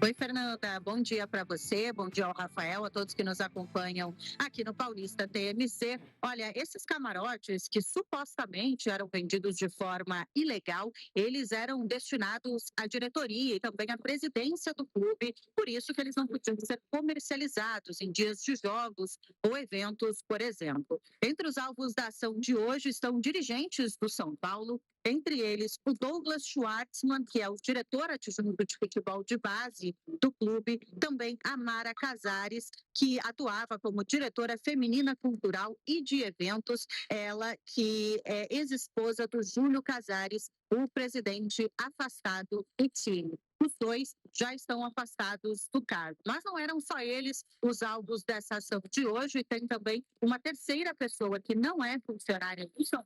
Oi, Fernanda. Bom dia para você, bom dia ao Rafael, a todos que nos acompanham aqui no Paulista TMC. Olha, esses camarotes que supostamente eram vendidos de forma ilegal, eles eram destinados à diretoria e também à presidência do clube, por isso que eles não podiam ser comercializados em dias de jogos ou eventos, por exemplo. Entre os alvos da ação de hoje estão dirigentes do São Paulo, entre eles o Douglas Schwartzman, que é o diretor adjunto de futebol de base do clube, também a Mara Casares, que atuava como diretora feminina cultural e de eventos, ela que é ex-esposa do Júlio Casares, o presidente afastado do time. Os dois já estão afastados do cargo. Mas não eram só eles os alvos dessa ação de hoje, tem também uma terceira pessoa que não é funcionária do São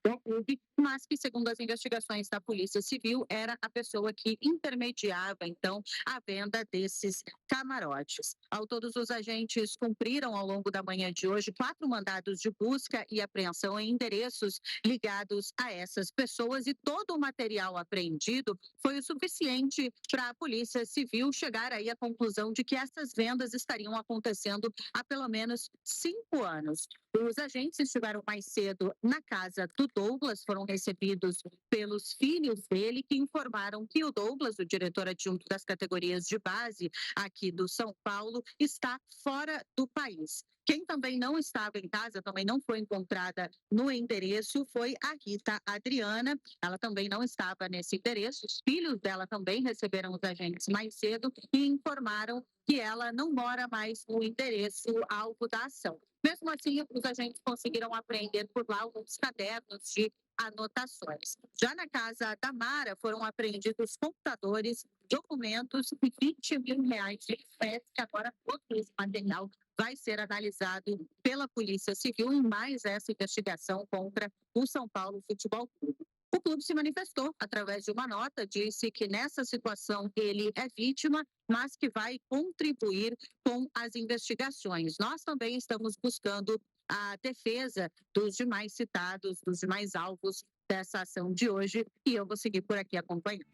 do clube, mas que, segundo as investigações da Polícia Civil, era a pessoa que intermediava, então, a venda desses camarotes. Ao todos, os agentes cumpriram, ao longo da manhã de hoje, 4 mandados de busca e apreensão em endereços ligados a essas pessoas e todo o material apreendido foi o suficiente para a Polícia Civil chegar aí à conclusão de que essas vendas estariam acontecendo há pelo menos 5 anos. Os agentes estiveram mais cedo na casa do Douglas, foram recebidos pelos filhos dele, que informaram que o Douglas, o diretor adjunto das categorias de base aqui do São Paulo, está fora do país. Quem também não estava em casa, também não foi encontrada no endereço, foi a Rita Adriana. Ela também não estava nesse endereço. Os filhos dela também receberam os agentes mais cedo e informaram que ela não mora mais no endereço alvo da ação. Mesmo assim, os agentes conseguiram apreender por lá alguns cadernos de anotações. Já na casa da Mara, foram apreendidos computadores, documentos e R$ 20 mil de espécie, que agora todo esse material vai ser analisado pela Polícia Civil em mais essa investigação contra o São Paulo Futebol Clube. O clube se manifestou através de uma nota, disse que nessa situação ele é vítima, mas que vai contribuir com as investigações. Nós também estamos buscando a defesa dos demais citados, dos demais alvos dessa ação de hoje, e eu vou seguir por aqui acompanhando.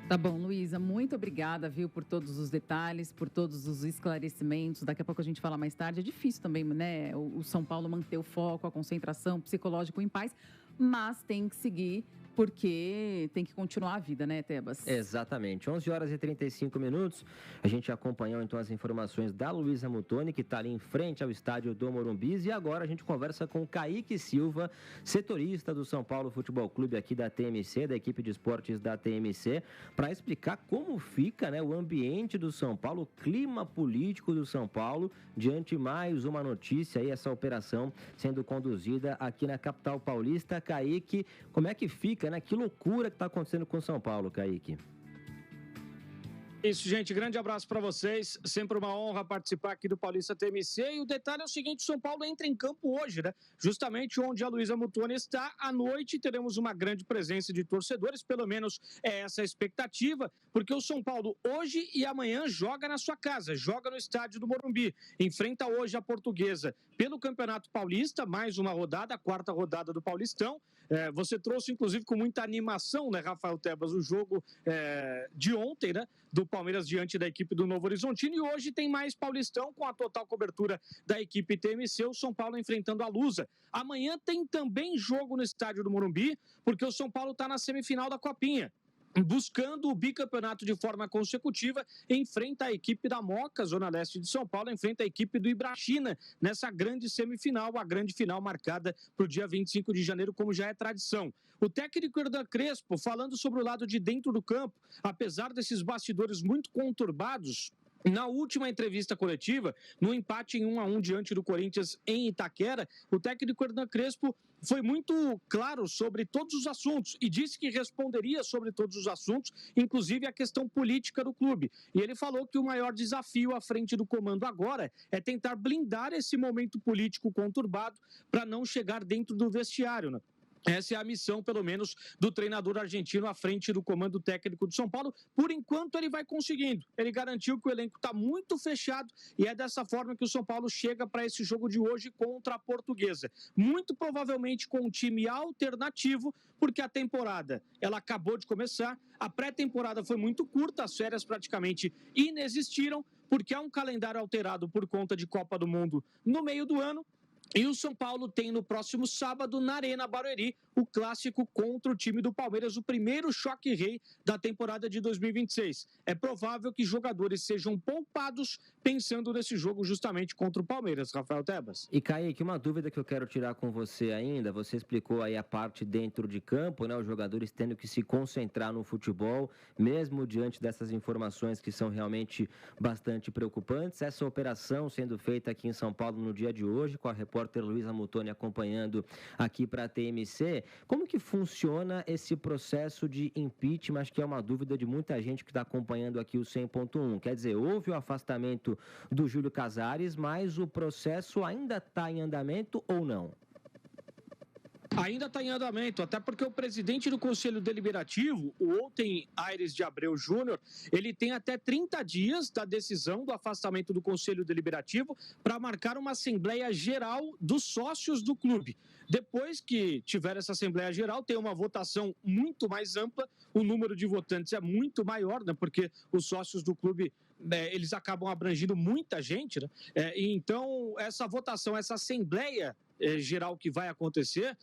Tá bom, Luísa, muito obrigada, viu, por todos os detalhes, por todos os esclarecimentos. Daqui a pouco a gente fala mais tarde. É difícil também, né, o São Paulo manter o foco, a concentração, psicológico em paz, mas tem que seguir porque tem que continuar a vida, né, Tebas? Exatamente. 11 horas e 35 minutos. A gente acompanhou então as informações da Luísa Muttoni, que está ali em frente ao estádio do Morumbis. E agora a gente conversa com o Kaique Silva, setorista do São Paulo Futebol Clube aqui da TMC, da equipe de esportes da TMC, para explicar como fica, né, o ambiente do São Paulo, o clima político do São Paulo, diante mais uma notícia aí, essa operação sendo conduzida aqui na capital paulista. Kaique, como é que fica, né? Que loucura que está acontecendo com o São Paulo, Kaique. Isso, gente. Grande abraço para vocês. Sempre uma honra participar aqui do Paulista TMC. E o detalhe é o seguinte: o São Paulo entra em campo hoje, né? Justamente onde a Luísa Muttoni está. À noite teremos uma grande presença de torcedores, pelo menos é essa a expectativa, porque o São Paulo hoje e amanhã joga na sua casa, joga no estádio do Morumbi. Enfrenta hoje a Portuguesa pelo Campeonato Paulista, mais uma rodada, a 4ª rodada do Paulistão. Você trouxe, inclusive, com muita animação, né, Rafael Tebas, o jogo de ontem, né, do Palmeiras diante da equipe do Novo Horizontino, e hoje tem mais Paulistão com a total cobertura da equipe TMC, o São Paulo enfrentando a Lusa. Amanhã tem também jogo no estádio do Morumbi, porque o São Paulo está na semifinal da Copinha, buscando o bicampeonato de forma consecutiva, enfrenta a equipe da Moca, Zona Leste de São Paulo, enfrenta a equipe do Ibrachina, nessa grande semifinal, a grande final marcada para o dia 25 de janeiro, como já é tradição. O técnico Hernan Crespo, falando sobre o lado de dentro do campo, apesar desses bastidores muito conturbados, na última entrevista coletiva, no empate em 1-1 diante do Corinthians em Itaquera, o técnico Hernan Crespo foi muito claro sobre todos os assuntos e disse que responderia sobre todos os assuntos, inclusive a questão política do clube. E ele falou que o maior desafio à frente do comando agora é tentar blindar esse momento político conturbado para não chegar dentro do vestiário, né? Essa é a missão, pelo menos, do treinador argentino à frente do comando técnico do São Paulo. Por enquanto, ele vai conseguindo. Ele garantiu que o elenco está muito fechado e é dessa forma que o São Paulo chega para esse jogo de hoje contra a Portuguesa. Muito provavelmente com um time alternativo, porque a temporada ela acabou de começar. A pré-temporada foi muito curta, as férias praticamente inexistiram, porque há um calendário alterado por conta de Copa do Mundo no meio do ano. E o São Paulo tem no próximo sábado, na Arena Barueri, o clássico contra o time do Palmeiras, o primeiro choque rei da temporada de 2026. É provável que jogadores sejam poupados pensando nesse jogo justamente contra o Palmeiras, Rafael Tebas. E Kaique, uma dúvida que eu quero tirar com você ainda, você explicou aí a parte dentro de campo, né? Os jogadores tendo que se concentrar no futebol, mesmo diante dessas informações que são realmente bastante preocupantes. Essa operação sendo feita aqui em São Paulo no dia de hoje, com a repórter Luísa Mutoni acompanhando aqui para a TMC. Como que funciona esse processo de impeachment? Acho que é uma dúvida de muita gente que está acompanhando aqui o 100.1. Quer dizer, houve o afastamento do Júlio Casares, mas o processo ainda está em andamento ou não? Ainda está em andamento, até porque o presidente do Conselho Deliberativo, o Outen Aires de Abreu Júnior, ele tem até 30 dias da decisão do afastamento do Conselho Deliberativo para marcar uma Assembleia Geral dos sócios do clube. Depois que tiver essa Assembleia Geral, tem uma votação muito mais ampla, o número de votantes é muito maior, né, porque os sócios do clube eles acabam abrangindo muita gente, né? Então, essa votação, essa Assembleia Geral que vai acontecer,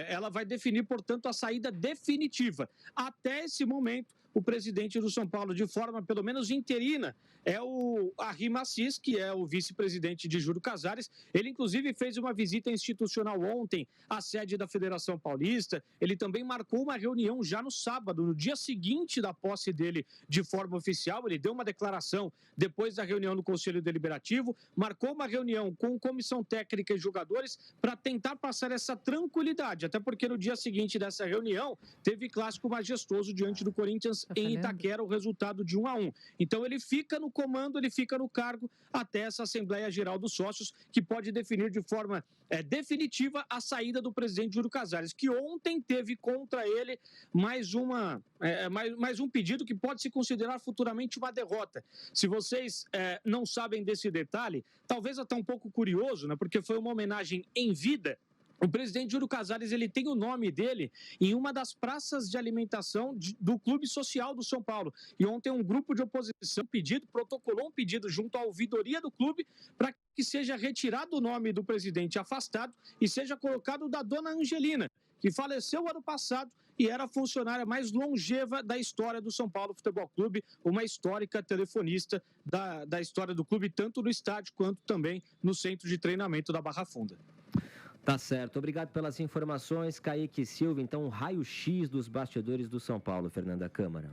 ela vai definir, portanto, a saída definitiva. Até esse momento, o presidente do São Paulo, de forma pelo menos interina, é o Arrim Assis, que é o vice-presidente de Júlio Casares. Ele, inclusive, fez uma visita institucional ontem à sede da Federação Paulista. Ele também marcou uma reunião já no sábado, no dia seguinte da posse dele de forma oficial. Ele deu uma declaração depois da reunião do Conselho Deliberativo, marcou uma reunião com comissão técnica e jogadores para tentar passar essa tranquilidade, até porque no dia seguinte dessa reunião teve clássico majestoso diante do Corinthians em Itaquera, o resultado de 1-1. Então ele fica no comando, ele fica no cargo até essa Assembleia Geral dos Sócios, que pode definir de forma definitiva a saída do presidente Júlio Casares, que ontem teve contra ele mais um pedido que pode se considerar futuramente uma derrota. Se vocês não sabem desse detalhe, talvez até um pouco curioso, né, porque foi uma homenagem em vida. O presidente Júlio Casares, ele tem o nome dele em uma das praças de alimentação do Clube Social do São Paulo. E ontem um grupo de oposição protocolou um pedido junto à ouvidoria do clube para que seja retirado o nome do presidente afastado e seja colocado o da dona Angelina, que faleceu ano passado e era a funcionária mais longeva da história do São Paulo Futebol Clube, uma histórica telefonista da história do clube, tanto no estádio quanto também no centro de treinamento da Barra Funda. Tá certo. Obrigado pelas informações, Kaique Silva. Então, um raio-x dos bastidores do São Paulo, Fernanda Câmara.